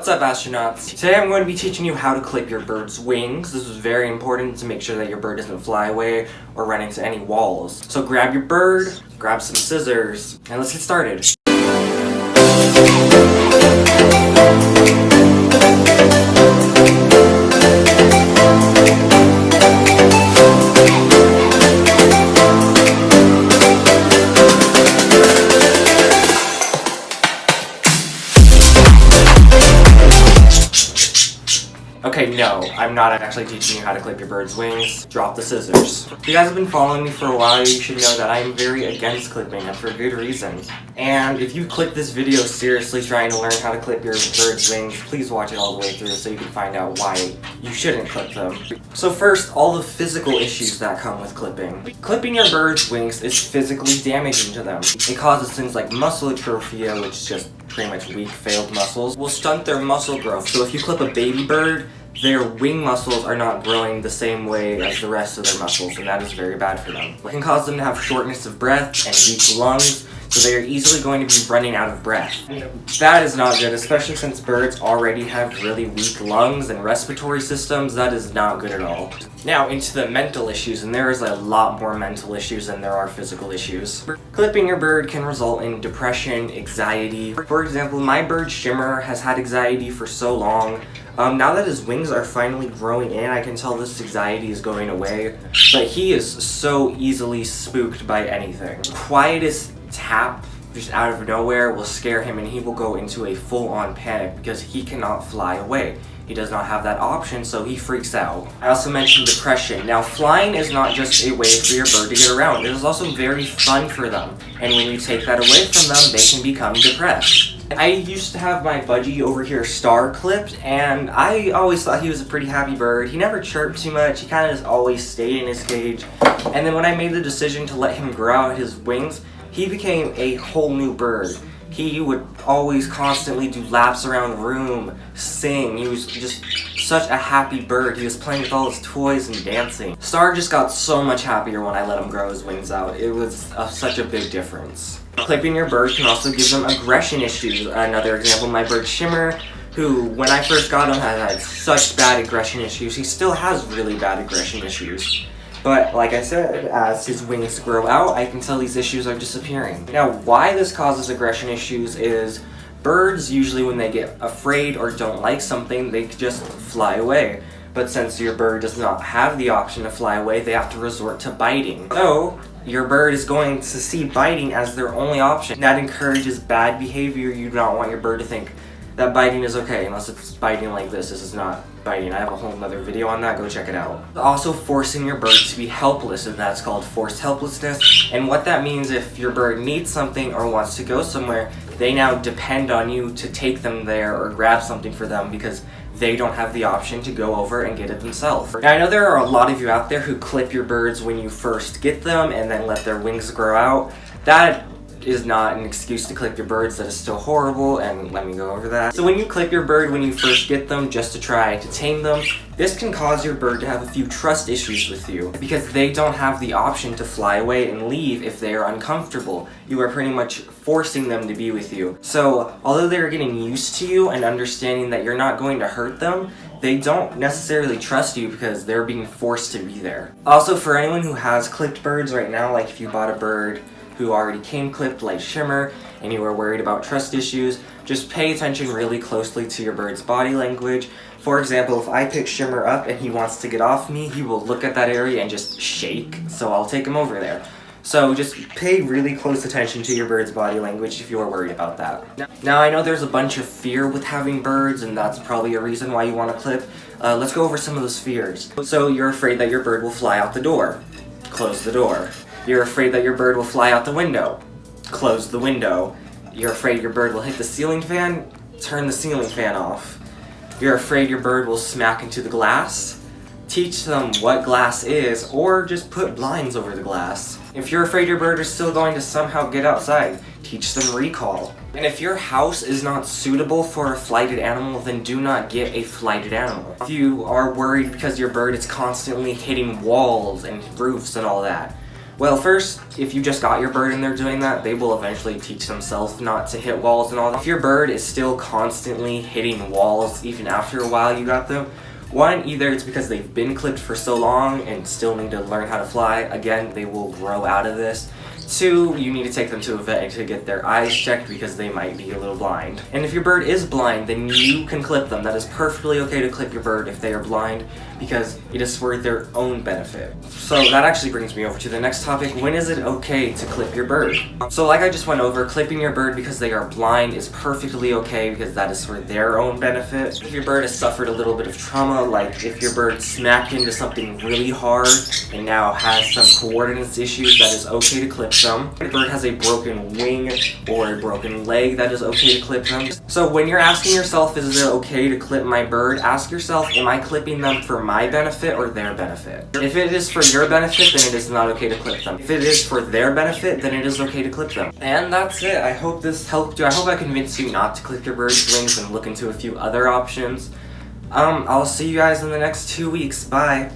What's up, astronauts? Today I'm going to be teaching you how to clip your bird's wings. This is very important to make sure that your bird doesn't fly away or run into any walls. So grab your bird, grab some scissors, and let's get started. Okay, no, I'm not actually teaching you how to clip your bird's wings. Drop the scissors. If you guys have been following me for a while, you should know that I'm very against clipping, and for good reason. And if you click this video seriously trying to learn how to clip your bird's wings, please watch it all the way through so you can find out why you shouldn't clip them. So first, all the physical issues that come with clipping. Clipping your bird's wings is physically damaging to them. It causes things like muscle atrophy, which is just pretty much weak, failed muscles, will stunt their muscle growth. So if you clip a baby bird, their wing muscles are not growing the same way as the rest of their muscles, and that is very bad for them. It can cause them to have shortness of breath and weak lungs, so they are easily going to be running out of breath. That is not good, especially since birds already have really weak lungs and respiratory systems. That is not good at all. Now into the mental issues, and there is a lot more mental issues than there are physical issues. Clipping your bird can result in depression, anxiety. For example, my bird Shimmer has had anxiety for so long. Now that his wings are finally growing in, I can tell this anxiety is going away, but he is so easily spooked by anything. The quietest tap just out of nowhere will scare him and he will go into a full-on panic because he cannot fly away. He does not have that option, so he freaks out. I also mentioned depression. Now, flying is not just a way for your bird to get around. It is also very fun for them. And when you take that away from them, they can become depressed. I used to have my budgie over here Star clipped, and I always thought he was a pretty happy bird. He never chirped too much. He kind of just always stayed in his cage. And then when I made the decision to let him grow out his wings, he became a whole new bird. He would always constantly do laps around the room, sing. He was just such a happy bird. He was playing with all his toys and dancing. Star just got so much happier when I let him grow his wings out. It was such a big difference. Clipping your bird can also give them aggression issues. Another example, my bird Shimmer, who when I first got him had such bad aggression issues. He still has really bad aggression issues. But like I said, as his wings grow out, I can tell these issues are disappearing. Now, why this causes aggression issues is birds usually when they get afraid or don't like something, they just fly away. But since your bird does not have the option to fly away, they have to resort to biting. So, your bird is going to see biting as their only option. That encourages bad behavior. You do not want your bird to think that biting is okay, unless it's biting like this. This is not biting. I have a whole other video on that, go check it out. Also forcing your bird to be helpless, and that's called forced helplessness. And what that means, if your bird needs something or wants to go somewhere, they now depend on you to take them there or grab something for them because they don't have the option to go over and get it themselves. Now I know there are a lot of you out there who clip your birds when you first get them and then let their wings grow out. That is not an excuse to clip your birds. That is still horrible, and let me go over that. So when you clip your bird when you first get them just to try to tame them, this can cause your bird to have a few trust issues with you because they don't have the option to fly away and leave if they are uncomfortable. You are pretty much forcing them to be with you. So although they're getting used to you and understanding that you're not going to hurt them, they don't necessarily trust you because they're being forced to be there. Also, for anyone who has clipped birds right now, like if you bought a bird who already came clipped like Shimmer and you are worried about trust issues, just pay attention really closely to your bird's body language. For example, if I pick Shimmer up and he wants to get off me, he will look at that area and just shake, so I'll take him over there. So just pay really close attention to your bird's body language if you are worried about that. Now I know there's a bunch of fear with having birds, and that's probably a reason why you want to clip. Let's go over some of those fears. So you're afraid that your bird will fly out the door. Close the door. You're afraid that your bird will fly out the window. Close the window. You're afraid your bird will hit the ceiling fan. Turn the ceiling fan off. You're afraid your bird will smack into the glass. Teach them what glass is, or just put blinds over the glass. If you're afraid your bird is still going to somehow get outside, teach them recall. And if your house is not suitable for a flighted animal, then do not get a flighted animal. If you are worried because your bird is constantly hitting walls and roofs and all that, Well, first, if you just got your bird and they're doing that, they will eventually teach themselves not to hit walls and all that. If your bird is still constantly hitting walls even after a while you got them, one, either it's because they've been clipped for so long and still need to learn how to fly. Again, they will grow out of this. Two, you need to take them to a vet to get their eyes checked because they might be a little blind. And if your bird is blind, then you can clip them. That is perfectly okay to clip your bird if they are blind because it is for their own benefit. So that actually brings me over to the next topic. When is it okay to clip your bird? So like I just went over, clipping your bird because they are blind is perfectly okay because that is for their own benefit. If your bird has suffered a little bit of trauma, like if your bird smacked into something really hard and now has some coordinates issues, that is okay to clip them. If your bird has a broken wing or a broken leg, that is okay to clip them. So when you're asking yourself, is it okay to clip my bird, ask yourself, am I clipping them for my benefit or their benefit? If it is for your benefit, then it is not okay to clip them. If it is for their benefit, then it is okay to clip them. And that's it. I hope this helped you. I hope I convinced you not to clip your bird's wings and look into a few other options. I'll see you guys in the next 2 weeks. Bye.